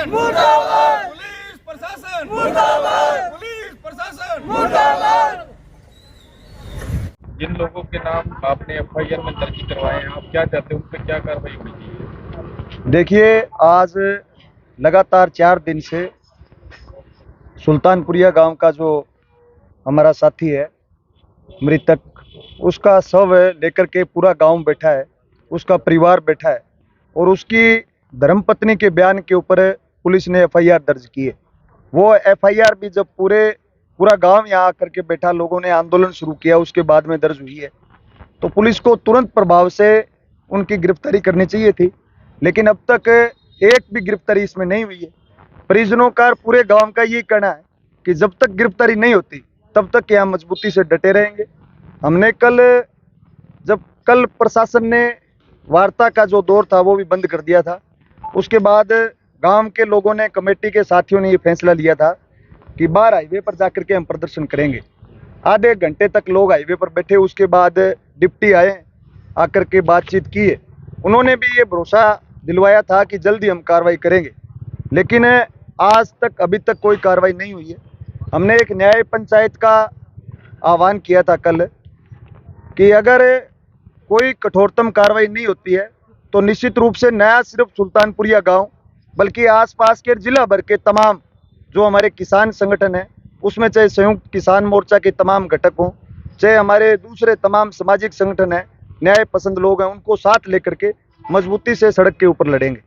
प्रशासन मुर्दाबाद, पुलिस प्रशासन मुर्दाबाद, पुलिस प्रशासन मुर्दाबाद। जिन लोगों के नाम आपने एफआईआर में दर्ज करवाए हैं, आप क्या चाहते हैं, उन पर क्या कार्रवाई होनी चाहिए? देखिए, आज लगातार 4 दिन से सुल्तानपुरिया गांव का जो हमारा साथी है मृतक, उसका शव लेकर के पूरा गांव बैठा है, उसका परिवार बैठा है और उसकी धर्मपत्नी के बयान के ऊपर पुलिस ने एफआईआर दर्ज की है। वो एफआईआर भी जब पूरा गांव यहाँ आकर के बैठा, लोगों ने आंदोलन शुरू किया, उसके बाद में दर्ज हुई है। तो पुलिस को तुरंत प्रभाव से उनकी गिरफ्तारी करनी चाहिए थी, लेकिन अब तक एक भी गिरफ्तारी इसमें नहीं हुई है। परिजनों का, पूरे गांव का ये कहना है कि जब तक गिरफ्तारी नहीं होती तब तक यहाँ मजबूती से डटे रहेंगे। हमने कल प्रशासन ने वार्ता का जो दौर था वो भी बंद कर दिया था। उसके बाद गांव के लोगों ने, कमेटी के साथियों ने ये फैसला लिया था कि बाहर हाईवे पर जाकर के हम प्रदर्शन करेंगे। आधे घंटे तक लोग हाईवे पर बैठे, उसके बाद डिप्टी आए, आकर के बातचीत की है। उन्होंने भी ये भरोसा दिलवाया था कि जल्दी हम कार्रवाई करेंगे, लेकिन आज तक अभी तक कोई कार्रवाई नहीं हुई है। हमने एक न्याय पंचायत का आह्वान किया था कल कि अगर कोई कठोरतम कार्रवाई नहीं होती है तो निश्चित रूप से नया सिर्फ सुल्तानपुरिया गांव बल्कि आसपास के जिला भर के तमाम जो हमारे किसान संगठन हैं, उसमें चाहे संयुक्त किसान मोर्चा के तमाम घटक हों, चाहे हमारे दूसरे तमाम सामाजिक संगठन हैं, न्याय पसंद लोग हैं, उनको साथ लेकर के मजबूती से सड़क के ऊपर लड़ेंगे।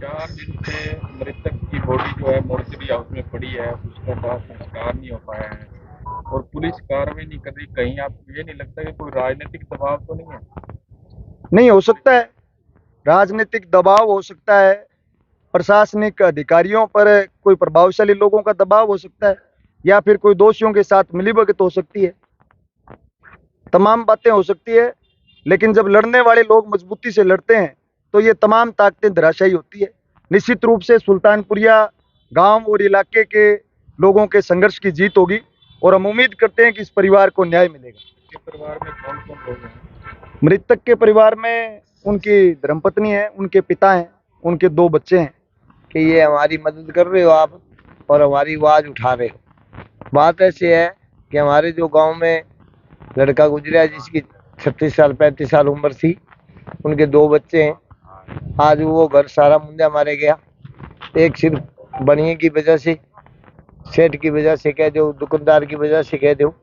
4 दिन से मृतक की बॉडी जो है मोर्चरी हाउस में पड़ी है, उसका दाह संस्कार नहीं हो पाया है और पुलिस कार्रवाई नहीं कर रही। कहीं आपको ये नहीं लगता कि कोई राजनीतिक दबाव तो नहीं है? नहीं, हो सकता है राजनीतिक दबाव, हो सकता है प्रशासनिक अधिकारियों पर कोई प्रभावशाली लोगों का दबाव हो सकता है, या फिर कोई दोषियों के साथ मिलीभगत हो सकती है। तमाम बातें हो सकती है, लेकिन जब लड़ने वाले लोग मजबूती से लड़ते हैं तो ये तमाम ताकतें धराशायी होती है। निश्चित रूप से सुल्तानपुरिया गांव और इलाके के लोगों के संघर्ष की जीत होगी और हम उम्मीद करते हैं कि इस परिवार को न्याय मिलेगा। के परिवार में कौन कौन लोग हैं? मृतक के परिवार में उनकी धर्मपत्नी है, उनके पिता हैं, उनके 2 बच्चे हैं। कि ये हमारी मदद कर रहे हो आप और हमारी आवाज़ उठा रहे हो। बात ऐसी है कि हमारे जो गांव में लड़का गुजरा है जिसकी 36 साल 35 साल उम्र थी, उनके 2 बच्चे हैं। आज वो घर सारा मुंडा मारे गया, एक सिर्फ बनिए की वजह से, सेठ की वजह से कह दो, दुकानदार की वजह से कह दो,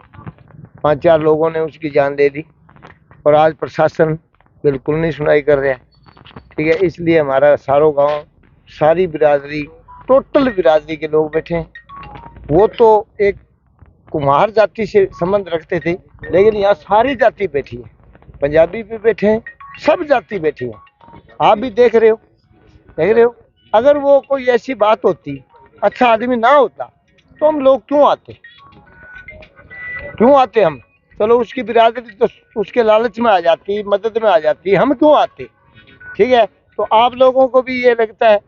5-4 लोगों ने उसकी जान दे दी और आज प्रशासन बिल्कुल नहीं सुनाई कर रहा है। ठीक है, इसलिए हमारा सारो गांव, सारी बिरादरी, टोटल बिरादरी के लोग बैठे हैं। वो तो एक कुम्हार जाति से संबंध रखते थे, लेकिन यहाँ सारी जाति बैठी है, पंजाबी भी बैठे हैं, सब जाति बैठी है। आप भी देख रहे हो। अगर वो कोई ऐसी बात होती, अच्छा आदमी ना होता तो हम लोग क्यों आते हम? चलो उसकी बिरादरी तो उसके लालच में आ जाती, मदद में आ जाती, हम क्यों आते? ठीक है, तो आप लोगों को भी ये लगता है,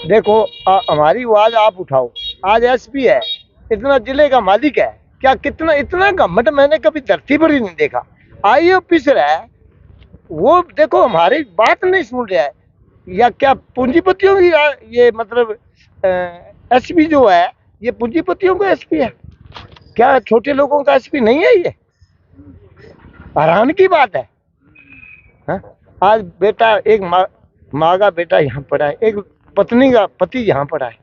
देखो हमारी आवाज आप उठाओ। आज एसपी है, इतना जिले का मालिक है, क्या कितना इतना घमंड मैंने कभी धरती पर ही नहीं देखा। आई ऑफिसर है, वो देखो हमारी बात नहीं सुन रहा है, या क्या पूंजीपतियों की ये मतलब एसपी जो है ये पूंजीपतियों का एसपी है? क्या छोटे लोगों का एसपी नहीं है? ये हैरान की बात है। हा? आज बेटा, एक माँ का बेटा यहाँ पड़ा है, एक पत्नी का पति यहाँ पड़ा है,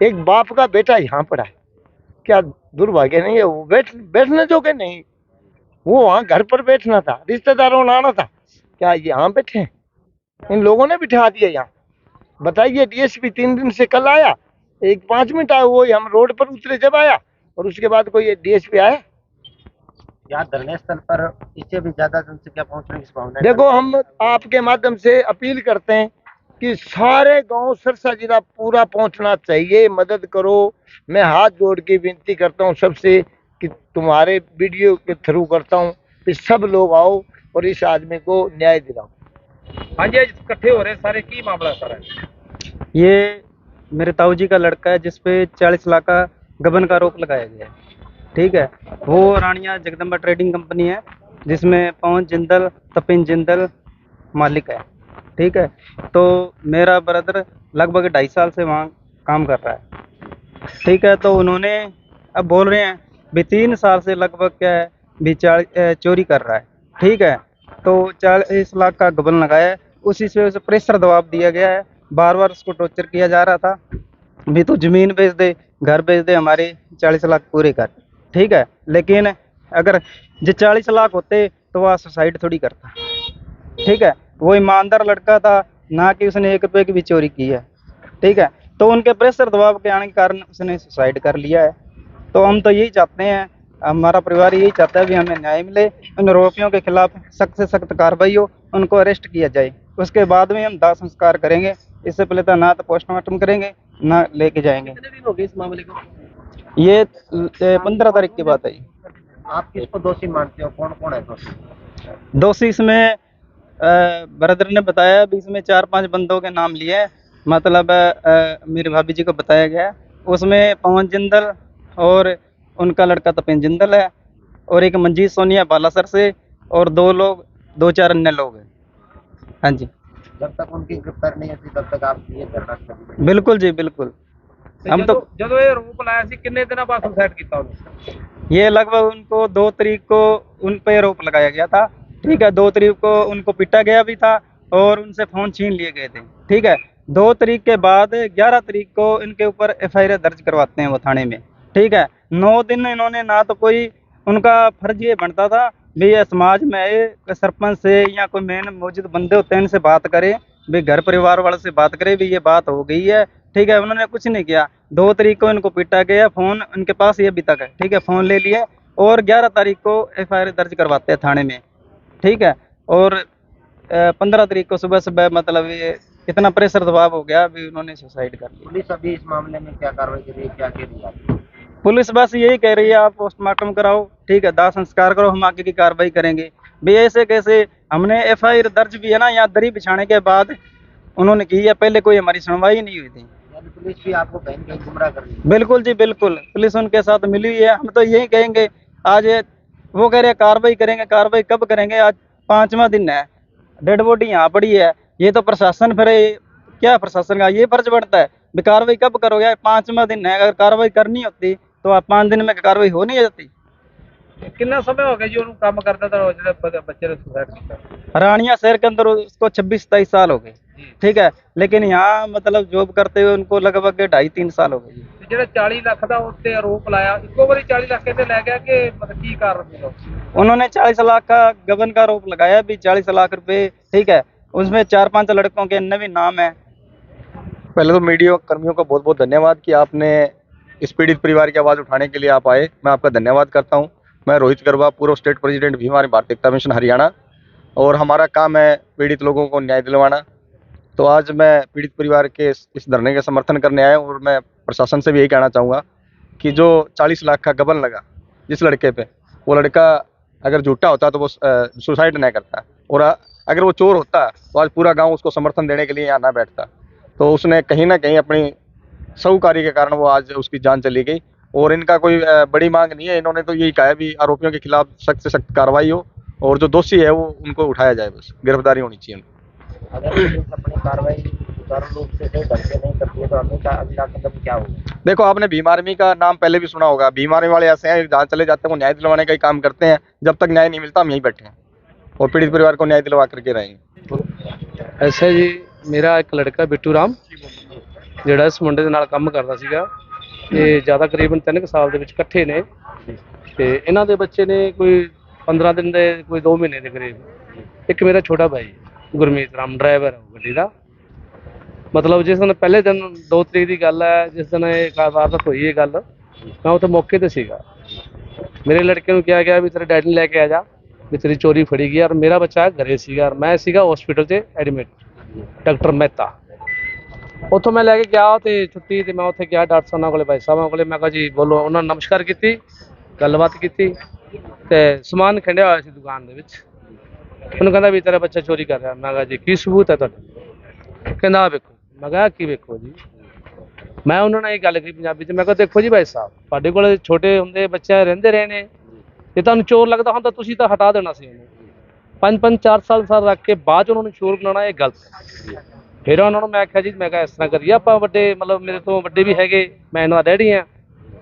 एक बाप का बेटा यहाँ पड़ा है। क्या दुर्भाग्य नहीं है? वो बैठने जो के नहीं, वो वहाँ घर पर बैठना था, रिश्तेदारों ने आना था, क्या यहाँ बैठे हैं? इन लोगों ने बिठा दिया यहाँ। बताइए, डीएसपी 3 दिन से कल आया, एक 5 मिनट आया, वो हम रोड पर उतरे जब आया, और उसके बाद कोई डीएसपी आया? यहाँ धरने स्थल पर इससे भी ज्यादा जनसंख्या पहुंचने की संभावना है। देखो, हम आपके माध्यम से अपील करते हैं कि सारे गांव, सिरसा जिला पूरा पहुंचना चाहिए, मदद करो। मैं हाथ जोड़ के विनती करता हूं सबसे कि तुम्हारे वीडियो के थ्रू करता हूं कि सब लोग आओ और इस आदमी को न्याय दिलाओ। हाँ जी, आज इकट्ठे हो रहे सारे, की मामला सारा है? ये मेरे ताऊ जी का लड़का है जिसपे 40 लाख का गबन का आरोप लगाया गया है। ठीक है, वो रानिया जगदम्बा ट्रेडिंग कंपनी है जिसमें पवन जिंदल, तपिन जिंदल मालिक है। ठीक है, तो मेरा ब्रदर लगभग 2.5 साल से वहाँ काम कर रहा है। ठीक है, तो उन्होंने अब बोल रहे हैं भी 3 साल से लगभग क्या है भी चोरी कर रहा है। ठीक है, तो 40 लाख का गबन लगाया है, उसी से उसे प्रेशर दबाव दिया गया है, बार बार उसको टॉर्चर किया जा रहा था भी तू जमीन बेच दे, घर बेच दे, हमारे 40 लाख पूरे कर। ठीक है, लेकिन अगर जो 40 लाख होते तो वह सुसाइड थोड़ी करता। ठीक है, वो ईमानदार लड़का था, ना कि उसने 1 रुपये की भी चोरी की है। ठीक है, तो उनके प्रेशर दबाव के आने के कारण उसने सुसाइड कर लिया है। तो हम तो यही चाहते हैं, हमारा परिवार यही चाहता है भी हमें न्याय मिले, उन आरोपियों के खिलाफ सख्त से सख्त कार्रवाई हो, उनको अरेस्ट किया जाए, उसके बाद में हम दाह संस्कार करेंगे। इससे पहले तो ना तो पोस्टमार्टम करेंगे ना लेके जाएंगे। कितने दिन हो गए इस मामले को? ये 15 तारीख की बात है जी। आप किसको दोषी मानते हो, कौन कौन है दोषी? दोषी इसमें ब्रदर ने बताया भी इसमें 4-5 बंदों के नाम लिए हैं, मतलब मेरी भाभी जी को बताया गया। उसमें पवन जिंदल और उनका लड़का तपेन जिंदल है, और एक मंजीत सोनिया बालासर से, और 2-4 अन्य लोग हैं। हाँ जी, जब तक उनकी गिरफ्तारी नहीं होती तब तक आप ये धरना करेंगे? बिल्कुल जी, बिल्कुल। हम तो ਜਦੋਂ ਇਹ ਆਰੋਪ ਲਾਇਆ ਸੀ ਕਿੰਨੇ ਦਿਨਾਂ ਬਾਅਦ ਸੁਸਾइड ਕੀਤਾ ਉਹਨੇ? ये लगभग उनको 2 तारीख को उन पे आरोप लगाया गया था। ठीक है, 2 तारीख को उनको पीटा गया भी था और उनसे फ़ोन छीन लिए गए थे। ठीक है, 2 तारीख के बाद 11 तारीख को इनके ऊपर FIR दर्ज करवाते हैं वो थाने में। ठीक है, 9 दिन इन्होंने ना तो कोई, उनका फर्ज ये बनता था भी ये समाज में आए, सरपंच से या कोई मेन मौजूद बंदे होते हैं इनसे बात करें, भी घर परिवार वालों से बात करें भी ये बात हो गई है। ठीक है, उन्होंने कुछ नहीं किया। 2 तारीख को इनको पीटा गया, फ़ोन उनके पास ये अभी तक है। ठीक है, फ़ोन ले लिए और 11 तारीख को FIR दर्ज करवाते हैं थाने में। ठीक है, और 15 तारीख को सुबह सुबह मतलब ये इतना प्रेशर दबाव हो गया अभी उन्होंने सुसाइड कर लिया। पुलिस अभी इस मामले में क्या कार्रवाई कर रही है, क्या कह रही है? पुलिस बस यही कह रही है आप पोस्टमार्टम कराओ, ठीक है, दाह संस्कार करो, हम आगे की कार्रवाई करेंगे। भी ऐसे कैसे, हमने FIR दर्ज भी है ना यहाँ दरी बिछाने के बाद उन्होंने की है, पहले कोई हमारी सुनवाई नहीं हुई थी। यानी पुलिस भी आपको कहीं कहीं गुमराह कर रही है? बिल्कुल जी, बिल्कुल, पुलिस उनके साथ मिली हुई है। हम तो यही कहेंगे, आज वो कह रहे हैं कार्रवाई करेंगे, कार्रवाई कब करेंगे? आज 5वां दिन है, डेड बॉडी यहाँ पड़ी है। ये तो प्रशासन, फिर क्या प्रशासन का ये फर्ज बनता है भी कार्रवाई कब करोगे? 5वां दिन है, अगर कार्रवाई करनी होती तो आप 5 दिन में कार्रवाई हो नहीं जाती। ਕਿੰਨਾ ਸਮੇਂ ਹੋ ਗਿਆ ਜੀ ਉਹਨੂੰ ਕੰਮ ਕਰਦਾ ਤਾਂ ਜਿਹੜੇ ਬੱਚੇ ਨੇ ਸੁਸਾइड ਕੀਤਾ? रानिया शहर के अंदर उसको 26-27 साल हो गए। ठीक है, लेकिन यहाँ मतलब जॉब करते हुए उनको लगभग 2.5-3 साल हो गए जी। ਤੇ ਜਿਹੜਾ 40 ਲੱਖ ਦਾ ਉੱਤੇ ਆਰੋਪ ਲਾਇਆ, ਇੱਕੋ ਵਾਰੀ 40 ਲੱਖ ਇਹਦੇ ਲੈ ਗਿਆ ਕਿ ਮਤਲਬ ਕੀ ਕਾਰਨ ਸੀ ਉਹ? उन्होंने 40 लाख का गबन का आरोप लगाया भी 40 लाख रुपए। ठीक है, उसमें 4-5 लड़कों के अन्य भी नाम है। पहले तो मीडिया कर्मियों का बहुत बहुत धन्यवाद कि आपने इस पीड़ित परिवार की आवाज़ उठाने के लिए आप आए, मैं आपका धन्यवाद करता हूं। मैं रोहित गरबा, पूर्व स्टेट प्रेसिडेंट भीम आर्मी भारतीय एकता मिशन हरियाणा, और हमारा काम है पीड़ित लोगों को न्याय दिलवाना। तो आज मैं पीड़ित परिवार के इस धरने के समर्थन करने आया हूं, और मैं प्रशासन से भी यही कहना चाहूँगा कि जो 40 लाख का गबन लगा जिस लड़के पे, वो लड़का अगर झूठा होता तो वो सुसाइड नहीं करता, और अगर वो चोर होता तो आज पूरा गांव उसको समर्थन देने के लिए यहाँ ना बैठता। तो उसने कहीं ना कहीं अपनी साहूकारी के कारण वो आज उसकी जान चली गई। और इनका कोई बड़ी मांग नहीं है, इन्होंने तो यही कहा है भी आरोपियों के खिलाफ सख्त से सख्त कार्रवाई हो, और जो दोषी है वो उनको उठाया जाए, बस गिरफ्तारी होनी चाहिए उनको। अगर पुलिस अपनी कार्रवाई सुचारू रूप से सही ढंग से नहीं करती है तो अगला कदम क्या होगा? देखो, आपने भीम आर्मी का नाम पहले भी सुना होगा। भीम आर्मी वाले ऐसे हैं, जहाँ चले जाते हैं वो न्याय दिलवाने का ही काम करते हैं। जब तक न्याय नहीं मिलता हम यहीं बैठे हैं और पीड़ित परिवार को न्याय दिलवा करके रहेंगे। ऐसा जी, मेरा एक लड़का बिट्टू राम ਜਿਹੜਾ ਇਸ ਮੁੰਡੇ ਦੇ ਨਾਲ ਕੰਮ ਕਰਦਾ ਸੀਗਾ, ਇਹ ਜ਼ਿਆਦਾ ਕਰੀਬਨ 3 ਸਾਲ ਦੇ ਵਿੱਚ ਇਕੱਠੇ ਨੇ, ਤੇ ਇਹਨਾਂ ਦੇ ਬੱਚੇ ਨੇ ਕੋਈ 15 ਦਿਨ ਦੇ, ਕੋਈ 2 ਮਹੀਨੇ ਦੇ ਕਰੀਬ। ਇੱਕ ਮੇਰਾ ਛੋਟਾ ਭਾਈ ਗੁਰਮੀਤ ਰਾਮ ਡਰਾਈਵਰ ਹੈ ਗੱਡੀ ਦਾ। ਮਤਲਬ ਜਿਸ ਦਿਨ ਪਹਿਲੇ ਦਿਨ 2 ਤਰੀਕ ਦੀ ਗੱਲ ਹੈ, ਜਿਸ ਦਿਨ ਇਹ ਵਾਰਦਾਤ ਹੋਈ ਇਹ ਗੱਲ, ਮੈਂ ਉੱਥੇ ਮੌਕੇ ਤੇ ਸੀਗਾ। ਮੇਰੇ ਲੜਕੇ ਨੂੰ ਕਿਹਾ ਗਿਆ ਵੀ ਤੇਰੇ ਡੈਡੀ ਨੂੰ ਲੈ ਕੇ ਆ ਜਾ, ਵੀ ਤੇਰੀ ਚੋਰੀ ਫੜੀ ਗਈ। ਔਰ ਮੇਰਾ ਬੱਚਾ ਘਰੇ ਸੀਗਾ, ਮੈਂ ਸੀਗਾ ਹਸਪੀਟਲ 'ਚ ਐਡਮਿਟ, ਡਾਕਟਰ ਮਹਿਤਾ। ਉੱਥੋਂ ਮੈਂ ਲੈ ਕੇ ਗਿਆ ਤੇ ਛੁੱਟੀ, ਤੇ ਮੈਂ ਉੱਥੇ ਗਿਆ ਡਾਕਟਰ ਸਾਹਿਬ ਕੋਲੇ, ਭਾਈ ਸਾਹਿਬਾਂ ਕੋਲੇ। ਮੈਂ ਕਿਹਾ ਜੀ ਬੋਲੋ। ਉਹਨਾਂ ਨੇ ਨਮਸਕਾਰ ਕੀਤੀ, ਗੱਲਬਾਤ ਕੀਤੀ, ਤੇ ਸਮਾਨ ਖੰਡਿਆ ਹੋਇਆ ਸੀ ਦੁਕਾਨ ਦੇ ਵਿੱਚ। ਉਹਨੂੰ ਕਹਿੰਦਾ ਵੀ ਤੇਰਾ ਬੱਚਾ ਚੋਰੀ ਕਰ ਰਿਹਾ। ਮੈਂ ਕਿਹਾ ਜੀ ਕੀ ਸਬੂਤ ਹੈ ਤੁਹਾਡੇ? ਕਹਿੰਦਾ ਆ ਵੇਖੋ। ਮੈਂ ਕਿਹਾ ਕੀ ਵੇਖੋ ਜੀ? ਮੈਂ ਉਹਨਾਂ ਨਾਲ ਇਹ ਗੱਲ ਕਰੀ ਪੰਜਾਬੀ 'ਚ। ਮੈਂ ਕਿਹਾ ਦੇਖੋ ਜੀ ਭਾਈ ਸਾਹਿਬ, ਤੁਹਾਡੇ ਕੋਲ ਛੋਟੇ ਹੁੰਦੇ ਬੱਚੇ ਰਹਿੰਦੇ ਰਹੇ ਨੇ, ਜੇ ਤੁਹਾਨੂੰ ਚੋਰ ਲੱਗਦਾ ਹੁੰਦਾ ਤੁਸੀਂ ਤਾਂ ਹਟਾ ਦੇਣਾ ਸੀ ਉਹਨੂੰ। 5-5 4 ਸਾਲ ਰੱਖ ਕੇ ਬਾਅਦ 'ਚ ਉਹਨਾਂ ਨੂੰ ਚੋਰ ਬਣਾਉਣਾ ਇਹ ਗਲਤ ਹੈ। ਫਿਰ ਉਹਨਾਂ ਨੂੰ ਮੈਂ ਆਖਿਆ ਜੀ, ਮੈਂ ਕਿਹਾ ਇਸ ਤਰ੍ਹਾਂ ਕਰੀਏ ਆਪਾਂ, ਵੱਡੇ ਮਤਲਬ ਮੇਰੇ ਤੋਂ ਵੱਡੇ ਵੀ ਹੈਗੇ, ਮੈਂ ਇਹਨਾਂ ਦਾ ਡੈਡੀ ਹਾਂ,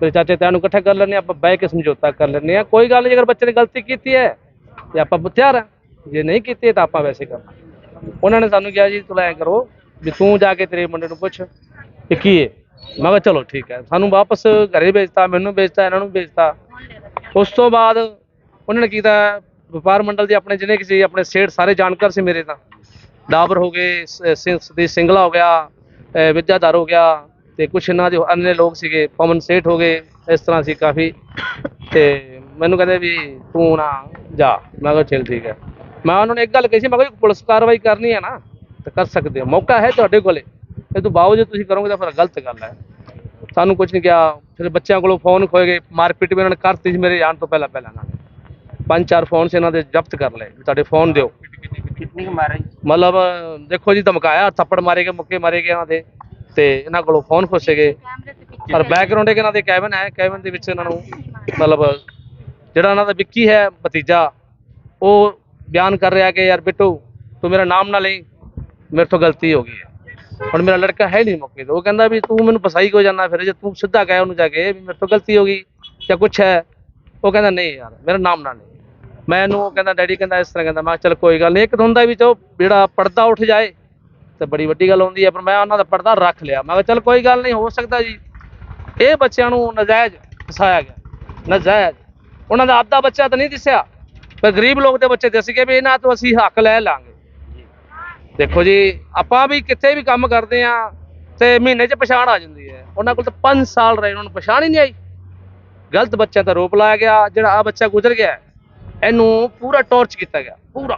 ਮੇਰੇ ਚਾਚੇ ਤਾਇਆਂ ਨੂੰ ਇਕੱਠਾ ਕਰ ਲੈਂਦੇ ਹਾਂ, ਆਪਾਂ ਬਹਿ ਕੇ ਸਮਝੌਤਾ ਕਰ ਲੈਂਦੇ ਹਾਂ, ਕੋਈ ਗੱਲ ਨਹੀਂ, ਅਗਰ ਬੱਚੇ ਨੇ ਗਲਤੀ ਕੀਤੀ ਹੈ ਤੇ ਆਪਾਂ ਤਿਆਰ ਹਾਂ, ਜੇ ਨਹੀਂ ਕੀਤੀ ਤਾਂ ਆਪਾਂ ਵੈਸੇ ਕਰਨਾ। ਉਹਨਾਂ ਨੇ ਸਾਨੂੰ ਕਿਹਾ ਜੀ ਤੂੰ ਐਂ ਕਰੋ ਵੀ ਤੂੰ ਜਾ ਕੇ ਤੇਰੇ ਮੁੰਡੇ ਨੂੰ ਪੁੱਛ ਕਿ ਕੀ ਹੈ। ਮੈਂ ਕਿਹਾ ਚਲੋ ਠੀਕ ਹੈ, ਸਾਨੂੰ ਵਾਪਸ ਘਰੇ ਭੇਜਤਾ, ਮੈਨੂੰ ਭੇਜਤਾ, ਇਹਨਾਂ ਨੂੰ ਭੇਜਤਾ। ਉਸ ਤੋਂ ਬਾਅਦ ਉਹਨਾਂ ਨੇ ਕੀਤਾ, ਵਪਾਰ ਮੰਡਲ ਦੇ ਆਪਣੇ ਜਿਹਨੇ ਕਿਸੇ ਆਪਣੇ ਸੇਠ ਸਾਰੇ ਜਾਣਕਾਰ ਸੀ ਮੇਰੇ, ਤਾਂ ਡਾਬਰ ਹੋ ਗਏ, ਸਤੀਸ਼ ਸਿੰਗਲਾ ਹੋ ਗਿਆ, ਵਿਦਿਆਧਰ ਹੋ ਗਿਆ, ਤੇ ਕੁਛ ਇਹਨਾਂ ਦੇ अन्य ਲੋਕ ਸੀਗੇ, ਪਵਨ ਸੇਠ ਹੋ ਗਏ, ਇਸ ਤਰ੍ਹਾਂ ਸੀ ਕਾਫੀ। ਤੇ ਮੈਨੂੰ ਕਹਿੰਦੇ ਵੀ ਤੂੰ ਨਾ ਜਾ। ਮੈਂ ਕਿਹਾ ਚਲ ਠੀਕ ਹੈ। ਮੈਂ ਉਹਨਾਂ ਨੂੰ ਇੱਕ ਗੱਲ ਕਹੀ ਸੀ, ਮੈਂ ਕਿਹਾ ਪੁਲਿਸ ਕਾਰਵਾਈ ਕਰਨੀ ਹੈ ਨਾ ਤਾਂ ਕਰ ਸਕਦੇ ਹੋ, ਮੌਕਾ ਹੈ ਤੁਹਾਡੇ ਕੋਲੇ, ਇਹ ਤੋਂ ਬਾਵਜੂਦ ਤੁਸੀਂ ਕਰੋਗੇ ਤਾਂ ਫਿਰ ਗਲਤ ਗੱਲ ਹੈ। ਸਾਨੂੰ ਕੁਝ ਨਹੀਂ ਕਿਹਾ। ਫਿਰ ਬੱਚਿਆਂ ਕੋਲੋਂ ਫੋਨ ਖੋਏ ਗਏ, ਮਾਰਪੀਟ ਵੀ ਇਹਨਾਂ ਨੇ ਕਰਤੀ ਸੀ ਮੇਰੇ ਜਾਣ ਤੋਂ ਪਹਿਲਾਂ ਇਹਨਾਂ ਨੇ 5-4 ਫੋਨ ਸੀ ਇਹਨਾਂ ਦੇ ਜ਼ਬਤ ਕਰ ਲਏ, ਤੁਹਾਡੇ ਫੋਨ ਦਿਓ। कितनी की मारा? ਮਤਲਬ ਦੇਖੋ ਜੀ, ਧਮਕਾਇਆ, ਥੱਪੜ ਮਾਰੇ ਗਏ, ਮੁੱਕੇ ਮਾਰੇ ਗਏ ਇਹਨਾਂ ਦੇ, ਤੇ ਇਹਨਾਂ ਕੋਲੋਂ ਫੋਨ ਖੋਸੇ ਗਏ। ਪਰ ਬੈਕਗ੍ਰਾਉਂਡ ਇਹਨਾਂ ਦੇ ਕੈਬਨ ਹੈ, ਕੈਬਨ ਦੇ ਵਿੱਚ ਇਹਨਾਂ ਨੂੰ ਮਤਲਬ ਜਿਹੜਾ ਇਹਨਾਂ ਦਾ ਵਿੱਕੀ ਹੈ ਭਤੀਜਾ, ਉਹ ਬਿਆਨ ਕਰ ਰਿਹਾ ਕਿ ਯਾਰ ਬਿੱਟੂ ਤੂੰ ਮੇਰਾ ਨਾਮ ਨਾ ਲਈ, ਮੇਰੇ ਤੋਂ ਗਲਤੀ ਹੋ ਗਈ ਹੈ। ਹੁਣ ਮੇਰਾ ਲੜਕਾ ਹੈ ਨਹੀਂ ਮੌਕੇ ਤੇ, ਉਹ ਕਹਿੰਦਾ ਵੀ ਤੂੰ ਮੈਨੂੰ ਫਸਾਈ ਕਿਉਂ ਜਾਂਦਾ, ਫਿਰ ਜੇ ਤੂੰ ਸਿੱਧਾ ਕਹਿ ਉਹਨੂੰ ਜਾ ਕੇ ਵੀ ਮੇਰੇ ਤੋਂ ਗਲਤੀ ਹੋ ਗਈ ਜਾਂ ਕੁਛ ਹੈ। ਉਹ ਕਹਿੰਦਾ ਨਹੀਂ ਯਾਰ ਮੇਰਾ ਨਾਮ ਨਾ ਲਈ। ਮੈਨੂੰ ਉਹ ਕਹਿੰਦਾ ਡੈਡੀ ਕਹਿੰਦਾ ਇਸ ਤਰ੍ਹਾਂ, ਕਹਿੰਦਾ ਮੈਂ ਚਲ ਕੋਈ ਗੱਲ ਨਹੀਂ। ਇੱਕ ਹੁੰਦਾ ਵੀ ਚੋ ਜਿਹੜਾ ਪਰਦਾ ਉੱਠ ਜਾਏ ਤੇ ਬੜੀ ਵੱਡੀ ਗੱਲ ਹੁੰਦੀ ਹੈ, ਪਰ ਮੈਂ ਉਹਨਾਂ ਦਾ ਪਰਦਾ ਰੱਖ ਲਿਆ। ਮੈਂ ਕਿਹਾ ਚਲ ਕੋਈ ਗੱਲ ਨਹੀਂ, ਹੋ ਸਕਦਾ ਜੀ ਇਹ ਬੱਚਿਆਂ ਨੂੰ ਨਜਾਇਜ਼ ਫਸਾਇਆ ਗਿਆ, ਨਜਾਇਜ਼। ਉਹਨਾਂ ਦਾ ਆਪਦਾ ਬੱਚਾ ਤਾਂ ਨਹੀਂ ਦਿਸਿਆ, ਪਰ ਗਰੀਬ ਲੋਕ ਦੇ ਬੱਚੇ ਦਿਸ ਗਏ ਵੀ ਇਹਨਾਂ ਤੋਂ ਅਸੀਂ ਹੱਕ ਲੈ ਲਾਂਗੇ। ਦੇਖੋ ਜੀ, ਆਪਾਂ ਵੀ ਕਿੱਥੇ ਵੀ ਕੰਮ ਕਰਦੇ ਆ ਤੇ ਮਹੀਨੇ 'ਚ ਪਛਾਣ ਆ ਜਾਂਦੀ ਹੈ। ਉਹਨਾਂ ਕੋਲ ਤਾਂ 5 ਸਾਲ ਰਹੇ, ਉਹਨਾਂ ਨੂੰ ਪਛਾਣ ਹੀ ਨਹੀਂ ਆਈ। ਗਲਤ ਬੱਚਿਆਂ ਤਾਂ ਰੋਪ ਲਾਇਆ ਗਿਆ। ਜਿਹੜਾ ਆ ਬੱਚਾ ਗੁਜ਼ਰ ਗਿਆ, ਇਹਨੂੰ ਪੂਰਾ ਟੌਰਚ ਕੀਤਾ ਗਿਆ, ਪੂਰਾ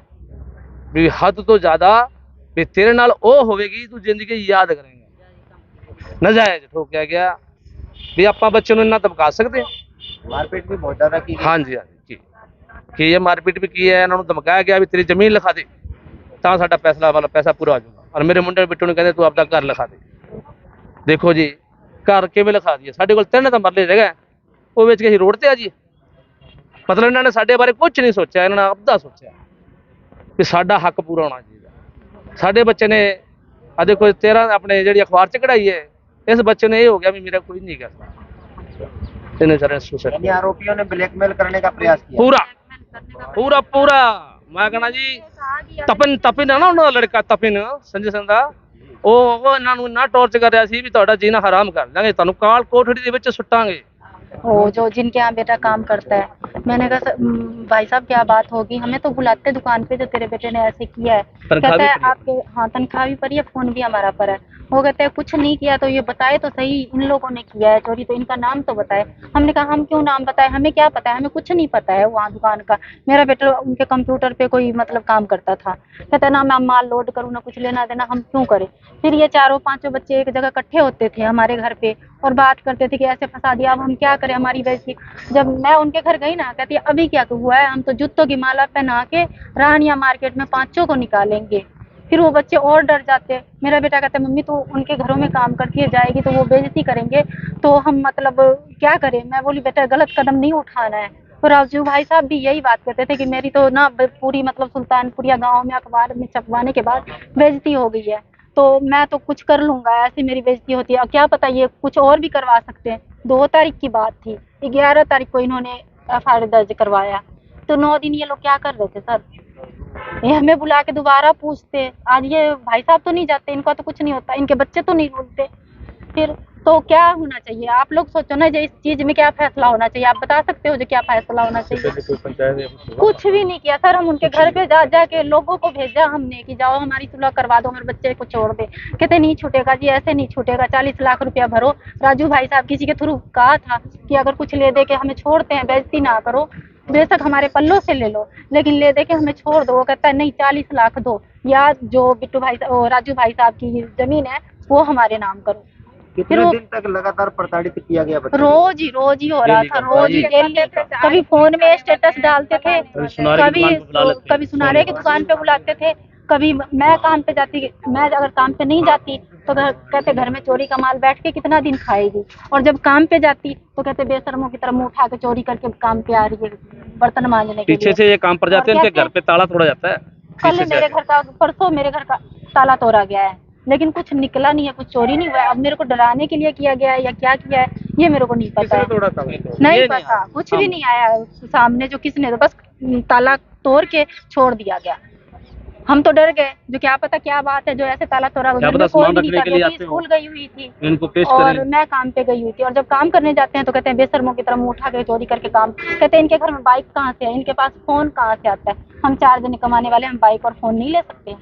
ਵੀ ਹੱਦ ਤੋਂ ਜ਼ਿਆਦਾ, ਵੀ ਤੇਰੇ ਨਾਲ ਉਹ ਹੋਵੇਗੀ ਤੂੰ ਜ਼ਿੰਦਗੀ ਯਾਦ ਕਰੇਂਗਾ। ਨਜਾਇਜ਼ ਠੋਕਿਆ ਗਿਆ ਵੀ ਆਪਾਂ ਬੱਚੇ ਨੂੰ ਇੰਨਾ ਧਮਕਾ ਸਕਦੇ ਹਾਂ। मारपीट भी बहुत ज्यादा की? ਹਾਂਜੀ ਹਾਂਜੀ, ਕੀ ਇਹ ਮਾਰਪੀਟ ਵੀ ਕੀ ਹੈ। ਇਹਨਾਂ ਨੂੰ ਧਮਕਾਇਆ ਗਿਆ ਵੀ ਤੇਰੀ ਜ਼ਮੀਨ ਲਿਖਾ ਦੇ ਤਾਂ ਸਾਡਾ ਪੈਸਾ ਵਾਲਾ ਪੈਸਾ ਪੂਰਾ ਹੋ ਜਾਊਗਾ। ਔਰ ਮੇਰੇ ਮੁੰਡੇ ਬਿੱਟੂ ਨੂੰ ਕਹਿੰਦੇ ਤੂੰ ਆਪਦਾ ਘਰ ਲਿਖਾ ਦੇ। ਦੇਖੋ ਜੀ, ਘਰ ਕਿਵੇਂ ਲਿਖਾ ਦਈਏ? ਸਾਡੇ ਕੋਲ 3 ਤਾਂ ਮਰਲੇ ਜਗ੍ਹਾ, ਉਹ ਵੇਚ ਕੇ ਅਸੀਂ ਰੋਡ ਤੇ ਆ ਜੀ। ਮਤਲਬ ਇਹਨਾਂ ਨੇ ਸਾਡੇ ਬਾਰੇ ਕੁਝ ਨਹੀਂ ਸੋਚਿਆ, ਇਹਨਾਂ ਨੇ ਆਪਦਾ ਸੋਚਿਆ ਵੀ ਸਾਡਾ ਹੱਕ ਪੂਰਾ ਹੋਣਾ ਚਾਹੀਦਾ। ਸਾਡੇ ਬੱਚੇ ਨੇ ਆ ਦੇਖੋ 13 ਆਪਣੇ ਜਿਹੜੀ ਅਖਬਾਰ 'ਚ ਕਢਾਈ ਹੈ, ਇਸ ਬੱਚੇ ਨੇ ਇਹ ਹੋ ਗਿਆ ਵੀ ਮੇਰਾ ਕੋਈ ਨਹੀਂ ਕਰਦਾ। ਇਹਨੇ ਸਾਰੇ ਸੁਸਾइड, यानी आरोपियों ने ब्लैकमेल करने का प्रयास किया? ਪੂਰਾ ਪੂਰਾ ਮੈਂ ਕਹਣਾ ਜੀ, ਤਪਨ ਹੈ ਨਾ ਉਹਨਾਂ ਦਾ ਲੜਕਾ, ਤਪਨ ਸੰਜੇ ਸਿੰਘ ਦਾ, ਉਹ ਇਹਨਾਂ ਨੂੰ ਇੰਨਾ ਟੌਰਚ ਕਰ ਰਿਹਾ ਸੀ ਵੀ ਤੁਹਾਡਾ ਜੀਣਾ ਹਰਾਮ ਕਰ ਦਾਂਗੇ, ਤੁਹਾਨੂੰ ਕਾਲ ਕੋਠੜੀ ਦੇ ਵਿੱਚ ਸੁੱਟਾਂਗੇ। वो जो जिनके यहाँ बेटा काम करता है, मैंने कहा भाई साहब क्या बात होगी, हमें तो बुलाते दुकान पे, जो तेरे बेटे ने ऐसे किया है। कहता है आपके, हाँ तनख्वाह भी पड़ी है, फोन भी हमारा पर है। वो कहते हैं कुछ नहीं किया तो ये बताए तो सही, इन लोगों ने किया है चोरी, तो इनका नाम तो बताए। हमने कहा हम क्यों नाम बताए, हमें क्या पता है, हमें कुछ नहीं पता है वहाँ दुकान का। मेरा बेटा उनके कंप्यूटर पे कोई मतलब काम करता था। कहता है ना मैं माल लोड करूँ, ना कुछ लेना देना, हम क्यों करें। फिर ये 4-5 बच्चे एक जगह इकट्ठे होते थे हमारे घर पे और बात करते थे कि ऐसे फंसा दिया, अब हम क्या करें, हमारी बेइज्जती। जब मैं उनके घर गई ना, कहती है अभी क्या हुआ है, हम तो जूतों की माला पहना के रानिया मार्केट में 5 को निकालेंगे। फिर वो बच्चे और डर जाते। मेरा बेटा कहता है मम्मी तू उनके घरों में काम करके जाएगी तो वो बेइज्जती करेंगे, तो हम मतलब क्या करें। मैं बोली बेटा गलत कदम नहीं उठाना है। तो राजू भाई साहब भी यही बात करते थे कि मेरी तो ना पूरी मतलब सुल्तानपुरिया गांव में अखबार में छपवाने के बाद बेइज्जती हो गई है, तो मैं तो कुछ कर लूंगा, ऐसी मेरी बेइज्जती होती है। क्या पता ये कुछ और भी करवा सकते हैं। 2 तारीख की बात थी, 11 तारीख को इन्होंने FIR दर्ज करवाया, तो 9 दिन ये लोग क्या कर रहे थे सर। ये हमें बुला के दोबारा पूछते। आज ये भाई साहब तो नहीं जाते, इनका तो कुछ नहीं होता, इनके बच्चे तो नहीं बोलते। फिर तो क्या होना चाहिए, आप लोग सोचो ना, जो इस चीज में क्या फैसला होना चाहिए, आप बता सकते हो जो क्या फैसला होना चाहिए। कुछ भी नहीं किया सर। हम उनके घर पे जा के लोगों को भेजा हमने कि जाओ हमारी सुलह करवा दो, हमारे बच्चे को छोड़ दे। कहते नहीं छूटेगा जी, ऐसे नहीं छूटेगा, 40 लाख रुपया भरो। राजू भाई साहब किसी के थ्रू कहा था कि अगर कुछ ले दे के हमें छोड़ते हैं, बेइज्जती ना करो, बेशक हमारे पल्लों से ले लो, लेकिन ले दे के हमें छोड़ दो। वो कहता है नहीं 40 लाख दो, या जो बिट्टू भाई राजू भाई साहब की जमीन है वो हमारे नाम करो। कितने दिन तक लगातार प्रताड़ित किया गया बच्चे? रोज ही हो रहा था, रोज ही डेली। कभी फोन में स्टेटस डालते थे, कभी सुनारे की दुकान पे बुलाते थे, कभी मैं काम पे जाती, मैं अगर काम पे नहीं जाती तो कहते घर में चोरी का माल बैठ के कितना दिन खाएगी, और जब काम पे जाती तो कहते बेशर्मों की तरह मुंह उठा के चोरी करके काम पे आ रही है बर्तन मांजने के लिए। पीछे से ये काम पर जाते हैं, उनके घर पे ताला तोड़ा जाता है। कल मेरे घर का, परसों मेरे घर का ताला तोड़ा गया है। लेकिन कुछ निकला नहीं है, कुछ चोरी नहीं हुआ है। अब मेरे को डराने के लिए किया गया है या क्या किया है ये मेरे को नहीं पता है। नहीं पता, कुछ भी नहीं आया सामने, जो किसने, तो बस ताला तोड़ के छोड़ दिया गया। हम तो डर गए, जो क्या पता क्या बात है जो ऐसे ताला तोड़ा। कोई भी नहीं था, स्कूल गई हुई थी और मैं काम पे गई हुई थी। और जब काम करने जाते हैं तो कहते हैं बेशर्मों की तरह मुंह उठा के चोरी करके काम। कहते हैं इनके घर में बाइक कहाँ से है, इनके पास फोन कहाँ से आता है। हम 4 जने कमाने वाले, हम बाइक और फोन नहीं ले सकते।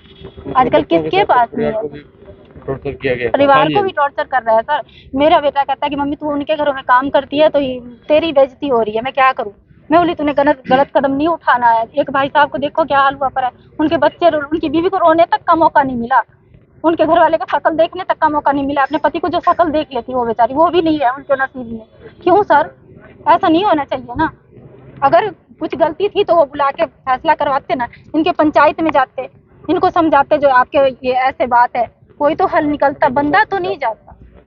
आजकल किसके पास नहीं है। टॉर्चर किया गया, परिवार को भी टॉर्चर कर रहा है सर। मेरा बेटा कहता है कि मम्मी तू उनके घरों में काम करती है तो तेरी बेइज्जती हो रही है, मैं क्या करूँ। मैं बोली तूने गलत कदम नहीं उठाना है। एक भाई साहब को देखो क्या हाल हुआ पर है, उनके बच्चे, उनकी बीवी को रोने तक का मौका नहीं मिला, उनके घर वाले का शक्ल देखने तक का मौका नहीं मिला। अपने पति को जो शक्ल देख लेती वो बेचारी, वो भी नहीं है उनके नसीब में। क्यों सर, ऐसा नहीं होना चाहिए ना। अगर कुछ गलती थी तो वो बुला के फैसला करवाते ना, इनके पंचायत में जाते, इनको समझाते जो आपके ये ऐसे बात है, कोई तो हल निकलता, बंदा तो नहीं जाता।